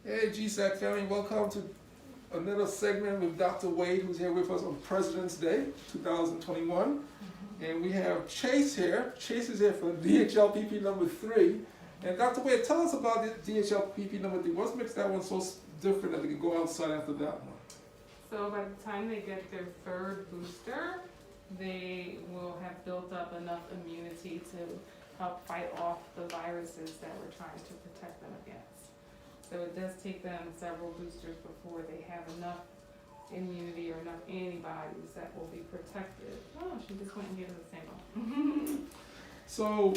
Hey Gsac family, welcome to another segment with Dr. Wade, who's here with us on President's Day 2021. And we have Chase here. Chase is here for DHLPP number 3. And Dr. Wade, tell us about the DHLPP number 3. What makes that one so different that they can go outside after that one? So by the time they get their third booster, they will have built up enough immunity to help fight off the viruses that we're trying to protect them against. So it does take them several boosters before they have enough immunity or enough antibodies that will be protected. Oh, she just went and gave us a sample. So,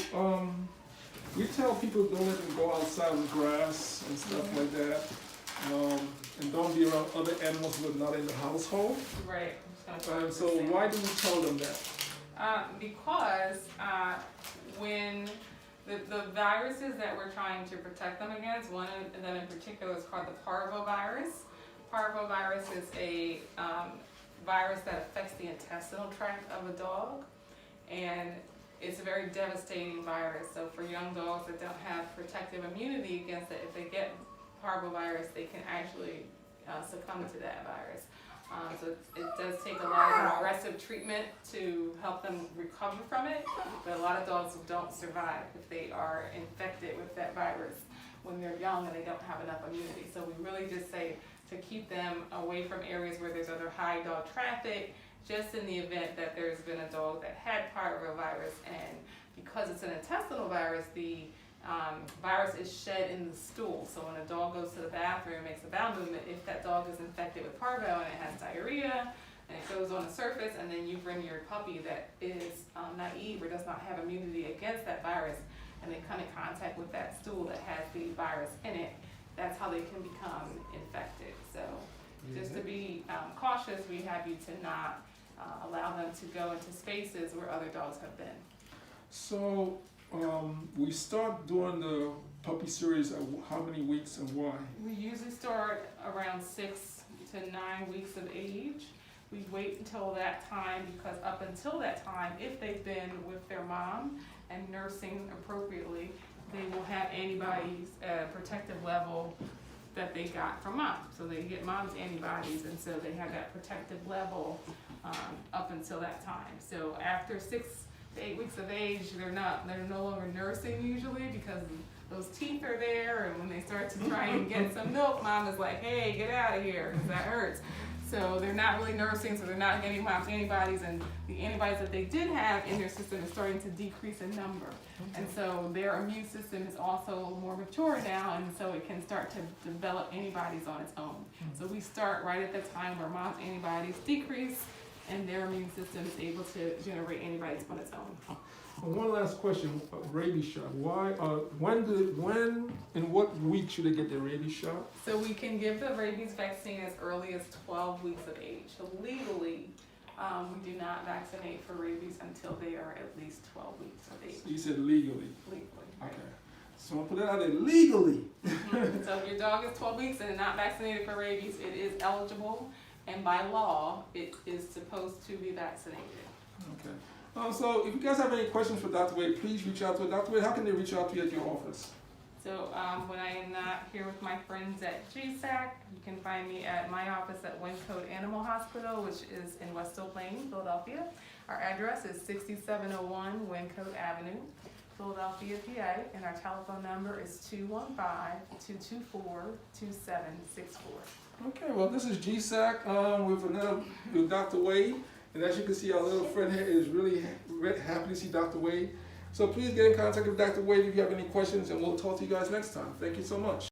we tell people don't let them go outside with grass and stuff like that. And don't be around other animals who are not in the household. Right. So why do we tell them that? Because when the viruses that we're trying to protect them against, one of them in particular is called the parvovirus. Parvovirus is a virus that affects the intestinal tract of a dog, and it's a very devastating virus. So for young dogs that don't have protective immunity against it, if they get parvovirus, they can actually succumb to that virus. So it does take a lot of aggressive treatment to help them recover from it, but a lot of dogs don't survive if they are infected with that virus when they're young and they don't have enough immunity. So we really just say to keep them away from areas where there's other high dog traffic, just in the event that there's been a dog that had parvovirus, and because it's an intestinal virus, the virus is shed in the stool. So when a dog goes to the bathroom and makes a bowel movement, if that dog is infected with parvo and it has diarrhea and it goes on the surface, and then you bring your puppy that is naive or does not have immunity against that virus, and they come in contact with that stool that has the virus in it, that's how they can become infected. So just to be cautious, we have you to not allow them to go into spaces where other dogs have been. So we start doing the puppy series at how many weeks and why? We usually start around 6 to 9 weeks of age. We wait until that time because up until that time, if they've been with their mom and nursing appropriately, they will have antibodies at a protective level that they got from mom. So they get mom's antibodies, and so they have that protective level up until that time. So after 6 to 8 weeks of age, they're no longer nursing usually because those teeth are there, and when they start to try and get some milk, mom is like, hey, get out of here, because that hurts. So they're not really nursing, so they're not getting mom's antibodies, and the antibodies that they did have in their system is starting to decrease in number. And so their immune system is also more mature now, and so it can start to develop antibodies on its own. So we start right at the time where mom's antibodies decrease, and their immune system is able to generate antibodies on its own. One last question, rabies shot. Why? When and what week should they get their rabies shot? So we can give the rabies vaccine as early as 12 weeks of age. So legally, we do not vaccinate for rabies until they are at least 12 weeks of age. So you said legally. Legally. Right. Okay. So I'll put that out there, legally. So if your dog is 12 weeks and not vaccinated for rabies, it is eligible, and by law, it is supposed to be vaccinated. Okay. So if you guys have any questions for Dr. Wade, please reach out to her. Dr. Wade, how can they reach out to you at your office? So when I am not here with my friends at Gsac, you can find me at my office at Uccn Animal Hospital, which is in West Oak Lane, Philadelphia. Our address is 6701 Uccn Avenue, Philadelphia, PA, and our telephone number is 215-224-2764. Okay, well this is Gsac with Dr. Wade. And as you can see, our little friend here is really happy to see Dr. Wade. So please get in contact with Dr. Wade if you have any questions, and we'll talk to you guys next time. Thank you so much.